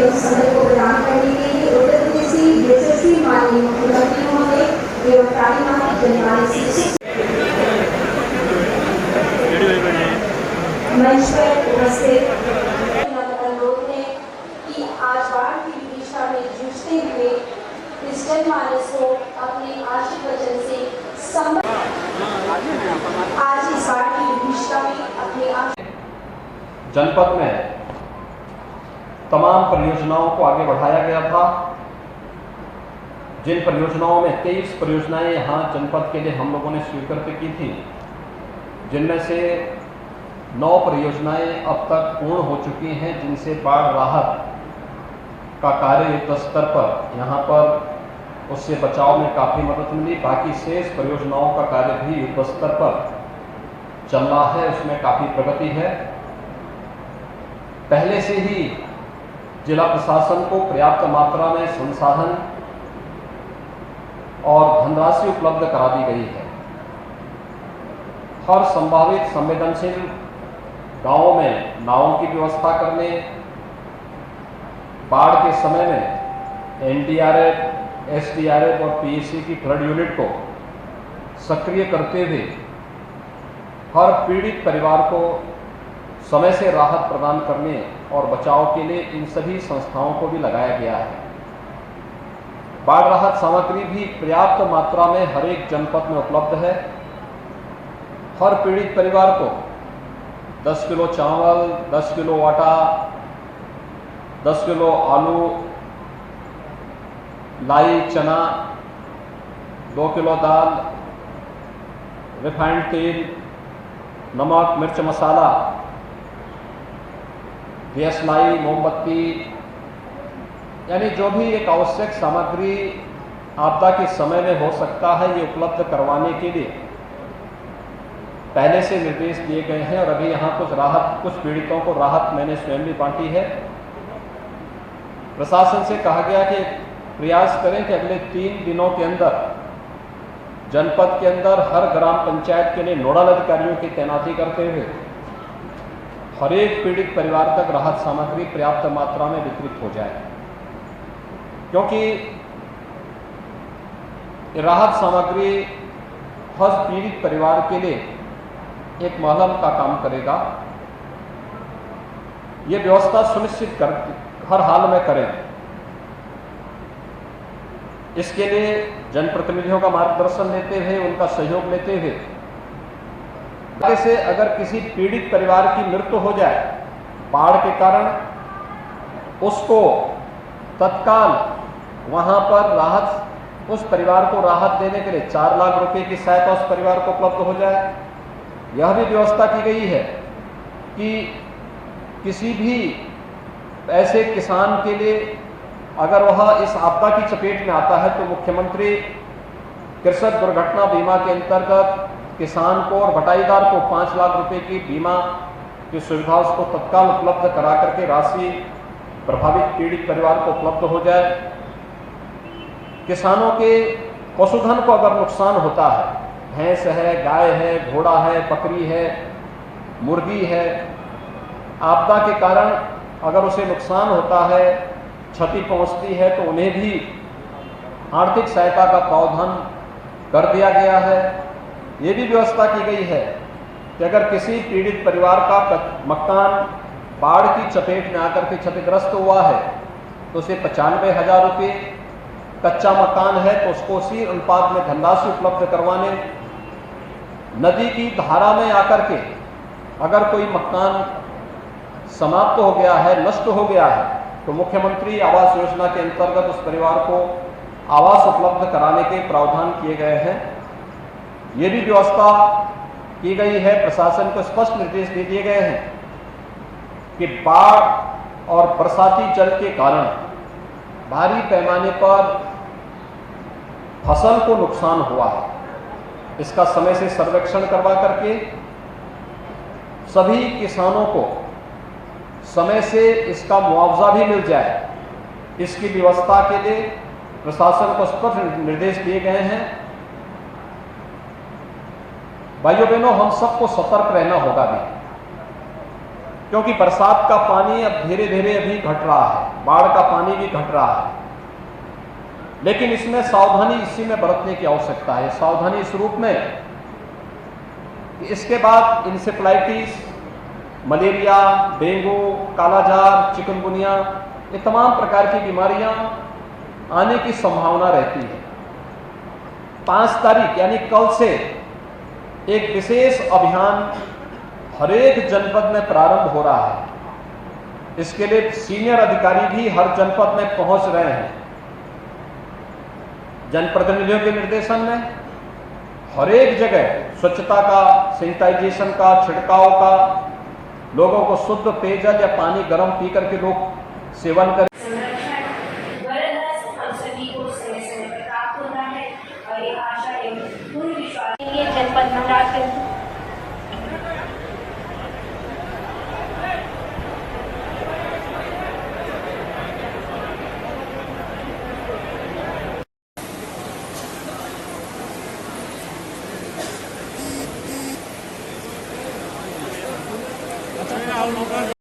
समय को प्रदान करने के लिए उत्तर प्रदेश की यशस्वी माननीय मुख्यमंत्री महोदय एवं कार्यवाहक जनमानस मंच पर उपस्थित अनुरोध है कि आज बाढ़ की विभीषिका में जूझते हुए इस जनमानस को अपने आशीर्वचन से आज इस बाढ़ की विभीषिका में अपने जनपद में तमाम परियोजनाओं को आगे बढ़ाया गया था। जिन परियोजनाओं में 23 परियोजनाएं यहाँ जनपद के लिए हम लोगों ने स्वीकृत की थी, जिनमें से 9 परियोजनाएं अब तक पूर्ण हो चुकी हैं, जिनसे बाढ़ राहत का कार्य युद्ध स्तर पर यहाँ पर उससे बचाव में काफ़ी मदद मिली। बाकी शेष परियोजनाओं का कार्य भी युद्ध स्तर पर चल रहा है, उसमें काफ़ी प्रगति है। पहले से ही जिला प्रशासन को पर्याप्त मात्रा में संसाधन और धनराशि उपलब्ध करा दी गई है। हर संभावित संवेदनशील गांवों में नावों की व्यवस्था करने, बाढ़ के समय में एनडीआरएफ, एसडीआरएफ और पीएसी की फ्लड यूनिट को सक्रिय करते हुए हर पीड़ित परिवार को समय से राहत प्रदान करने और बचाव के लिए इन सभी संस्थाओं को भी लगाया गया है। बाढ़ राहत सामग्री भी पर्याप्त मात्रा में हर एक जनपद में उपलब्ध है। हर पीड़ित परिवार को 10 किलो चावल, 10 किलो आटा, 10 किलो आलू, लाई चना, 2 किलो दाल, रिफाइंड तेल, नमक, मिर्च मसाला, गैस लाई, मोमबत्ती, यानी जो भी एक आवश्यक सामग्री आपदा के समय में हो सकता है, ये उपलब्ध करवाने के लिए पहले से निर्देश दिए गए हैं। और अभी यहाँ कुछ पीड़ितों को राहत मैंने स्वयं भी बांटी है। प्रशासन से कहा गया कि प्रयास करें कि अगले 3 दिनों के अंदर जनपद के अंदर हर ग्राम पंचायत के लिए नोडल अधिकारियों की तैनाती करते हुए हर एक पीड़ित परिवार तक राहत सामग्री पर्याप्त मात्रा में वितरित हो जाए, क्योंकि राहत सामग्री हर पीड़ित परिवार के लिए एक मलहम का काम करेगा। ये व्यवस्था सुनिश्चित कर हर हाल में करें। इसके लिए जनप्रतिनिधियों का मार्गदर्शन लेते हुए, उनका सहयोग लेते हुए, से अगर किसी पीड़ित परिवार की मृत्यु हो जाए बाढ़ के कारण, उसको तत्काल वहां पर राहत, उस परिवार को राहत देने के लिए 4 लाख रुपए की सहायता उस परिवार को उपलब्ध हो जाए। यह भी व्यवस्था की गई है कि किसी भी ऐसे किसान के लिए अगर वह इस आपदा की चपेट में आता है तो मुख्यमंत्री कृषक दुर्घटना बीमा के अंतर्गत किसान को और बटाईदार को 5 लाख रुपए की बीमा की सुविधा उसको तत्काल उपलब्ध करा करके राशि प्रभावित पीड़ित परिवार को उपलब्ध हो जाए। किसानों के पशुधन को अगर नुकसान होता है, भैंस है, गाय है, घोड़ा है, बकरी है, मुर्गी है, आपदा के कारण अगर उसे नुकसान होता है, क्षति पहुंचती है, तो उन्हें भी आर्थिक सहायता का प्रावधान कर दिया गया है। ये भी व्यवस्था की गई है कि अगर किसी पीड़ित परिवार का मकान बाढ़ की चपेट में आकर के क्षतिग्रस्त हुआ है तो उसे 95,000 रुपये, कच्चा मकान है तो उसको उसी अनुपात में धनराशि उपलब्ध करवाने, नदी की धारा में आकर के अगर कोई मकान समाप्त हो गया है, नष्ट हो गया है, तो मुख्यमंत्री आवास योजना के अंतर्गत उस परिवार को आवास उपलब्ध कराने के प्रावधान किए गए हैं। ये भी व्यवस्था की गई है। प्रशासन को स्पष्ट निर्देश दे दिए गए हैं कि बाढ़ और बरसाती जल के कारण भारी पैमाने पर फसल को नुकसान हुआ है, इसका समय से सर्वेक्षण करवा करके सभी किसानों को समय से इसका मुआवजा भी मिल जाए, इसकी व्यवस्था के लिए प्रशासन को स्पष्ट निर्देश दिए गए हैं। भाइयों बहनों, हम सबको सतर्क रहना होगा भी। क्योंकि बरसात का पानी अब धीरे धीरे अभी घट रहा है, बाढ़ का पानी भी घट रहा है, लेकिन इसमें सावधानी इसी में बरतने की आवश्यकता है। सावधानी इस रूप में कि इसके बाद इंसेफ्लाइटिस, मलेरिया, डेंगू, कालाजार, चिकनगुनिया, ये तमाम प्रकार की बीमारियां आने की संभावना रहती है। 5 तारीख यानी कल से एक विशेष अभियान हर एक जनपद में प्रारंभ हो रहा है। इसके लिए सीनियर अधिकारी भी हर जनपद में पहुंच रहे हैं। जनप्रतिनिधियों के निर्देशन में हर एक जगह स्वच्छता का, सैनिटाइजेशन का, छिड़काव का, लोगों को शुद्ध पेयजल या पानी गर्म पी करके लोग सेवन करें। संरक्षण वरदान हम सभी को समय समय पर प्राप्त होता है और ये आशा एवं पूर्ण विश्वास के जनपद महराजगंज